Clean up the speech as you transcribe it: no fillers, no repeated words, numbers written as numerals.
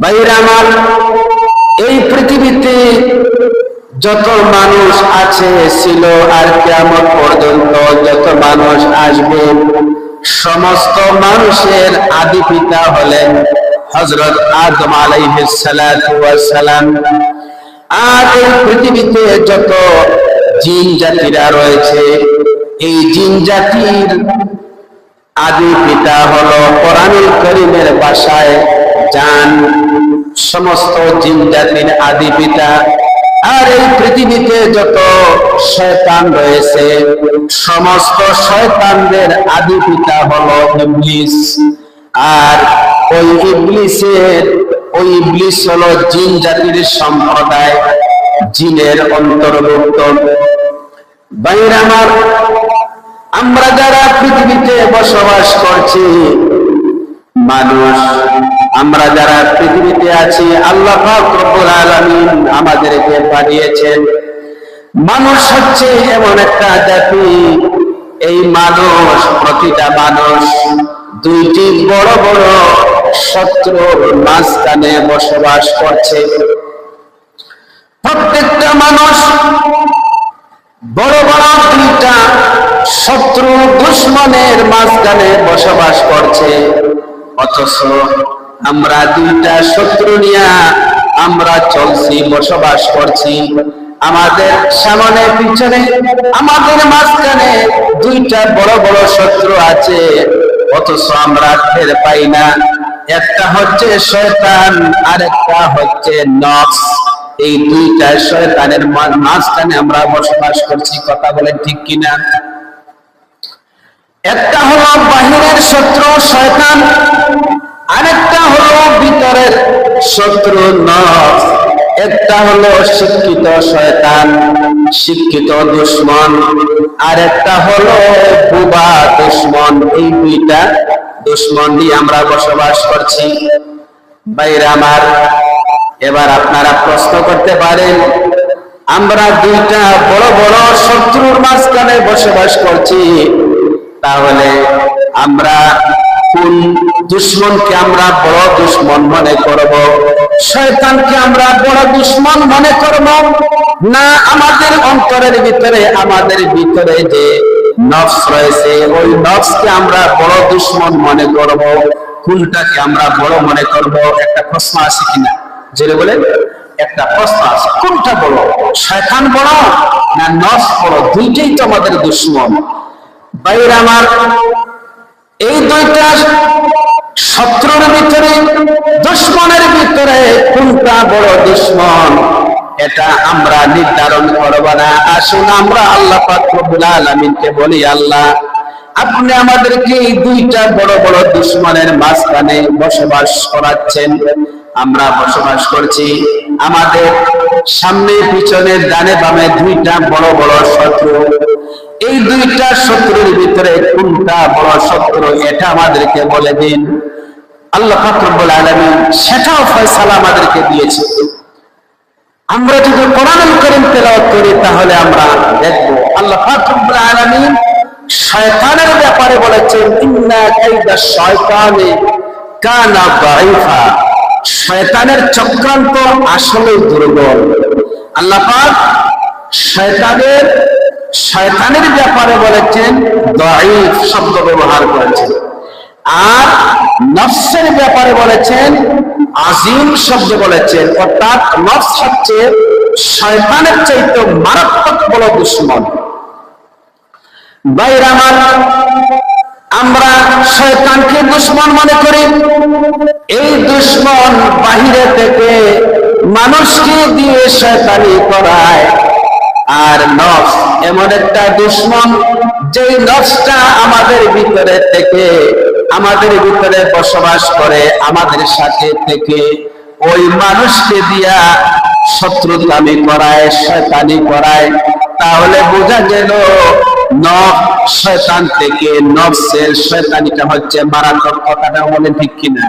ভাইরা আমার, এই পৃথিবীতে যত মানুষ আছে ছিল আর কিয়ামত পর্যন্ত যত মানুষ আসবে, সমস্ত মানুষের আদি পিতা হলেন হযরত আদম আলাইহিস সালাতু ওয়াস সালাম। আর এই পৃথিবীতে যত জিন জাতিরা রয়েছে, এই জিন জাতির আদি পিতা হলো কোরআনুল কারীমের ভাষায় জান, সমস্ত জিন জাতির আদি পিতা। আর এই পৃথিবীতে যত শয়তান রয়েছে, সমস্ত শয়তানদের আদি পিতা হলো ইবলিস। আর ওই ইবলিস হলো জিন জাতির সম্প্রদায়, জিনের অন্তর্ভুক্ত। ভাইরা আমার, আমরা যারা পৃথিবীতে বসবাস করছি মানুষ, আমরা যারা পৃথিবীতে আছি, আল্লাহ পাক রব্বুল আলামিন আমাদেরকে পাঠিয়েছেন। মানুষ হচ্ছে এমন একটা জাতি, এই মানুষ, প্রতিটা মানুষ দুইটি বড় বড় শত্রুর মাঝখানে বসবাস করছে। প্রত্যেকটা মানুষ বড় বড় দুইটা শত্রু দুশ্মনের মাঝখানে বসবাস করছে, অথচ আমরা দুইটা শত্রু নিয়ে আমরা চলছি, বসবাস করছি। আমাদের সামনে পিছনে আমাদের মাঝখানে দুইটা বড় বড় শত্রু আছে, অথচ আমরা টের পাই না। একটা হচ্ছে শয়তান, আর একটা হচ্ছে নফস। এই দুইটা শয়তানের মাঝখানে আমরা বসবাস করছি, কথা বলেন ঠিক কিনা? একটা হলো বাহিরের শত্রু শয়তান, আরেকটা হলো ভিতরের শত্রু নফস। একটা হলো শিক্ষিত শয়তান, শিক্ষিত দুশমন, আর একটা হলো বুবা দুশমন। এই দুইটা দুশমন দিয়ে আমরা বসবাস করছি। ভাইরা আমার, এবার আপনারা প্রশ্ন করতে পারেন, আমরা দুইটা বড় বড় শত্রুর মাঝখানে বসবাস করছি, তাহলে আমরা কোন দুশমনকে আমরা বড় দুশমন মনে করব? শয়তানকে আমরা বড় দুশমন মনে করব, না আমাদের অন্তরের ভিতরে, আমাদের ভিতরে যে নফস রয়েছে, ওই নফসকে আমরা বড় দুশমন মনে করব? কোনটাকে আমরা বড় মনে করব? একটা প্রশ্ন আছে কিনা? যেটা বলে একটা প্রশ্ন আছে, কোনটা বড়, শয়তান বড় না নফস বড়? দুইটাই তো আমাদের দুশমন। ভাইরা আমার, এই দুইটা শত্রুর ভিতরে, দুশমনের ভিতরে কোনটা বড় দুশমন, এটা আমরা নির্ধারণ করব না। আসুন আমরা আল্লাহ পাক রব্বুল আলামিনকে বলি, আল্লাহ আপনি আমাদেরকে এই দুইটা বড় বড় দুশমনের মাঝখানে বসবাস করাচ্ছেন। আমরা বসবাস করছি, আমাদের সামনে পিছনে ডানে বামে দুইটা বড় বড় শত্রু। এই দুইটা শত্রুর ভিতরে কোনটা বড় শত্রু, এটা আমাদেরকে বলে দিন। আল্লাহ পাক রব্বুল আলামিন সেটাও ফয়সালা আমাদেরকে দিয়েছে। আমরা যদি কোরআনুল কারীম তেলাওয়াত করি, তাহলে আমরা দেখব আল্লাহ পাক রব্বুল আলামিন শয়তানের ব্যাপারে বলেছেন, ইন্না কাইদা শায়তানি কানা দাঈফা। শয়তানের চক্রান্ত আসলে দুর্বল। আল্লাহ পাক শয়তানের ব্যাপারে বলেছেন দাঈফ শব্দ ব্যবহার করেছেন, আর নফসের ব্যাপারে বলেছেন আজিম শব্দ বলেছেন। অর্থাৎ নফস হচ্ছে শয়তানের চাইতে মারাত্মক বড় দুশমন। ভাইরা আমার, আমরা শয়তানকে দুশমন মনে করি। এই দুশমন বাহিরে থেকে মানুষকে দিয়ে শয়তানি করায়। আর নফস এমন একটা দুশমন, যে নফসটা আমাদের ভিতরে থেকে, আমাদের ভিতরে বসবাস করে, আমাদের সাথে থেকে ওই মানুষকে দিয়া শত্রুতামি করায়, শয়তানি করায়। তাহলে বোঝা গেল নফস শয়তান থেকে, নফসের শয়তানিটা হচ্ছে মারাত্মক। কথাটা বলে ঠিক কিনা?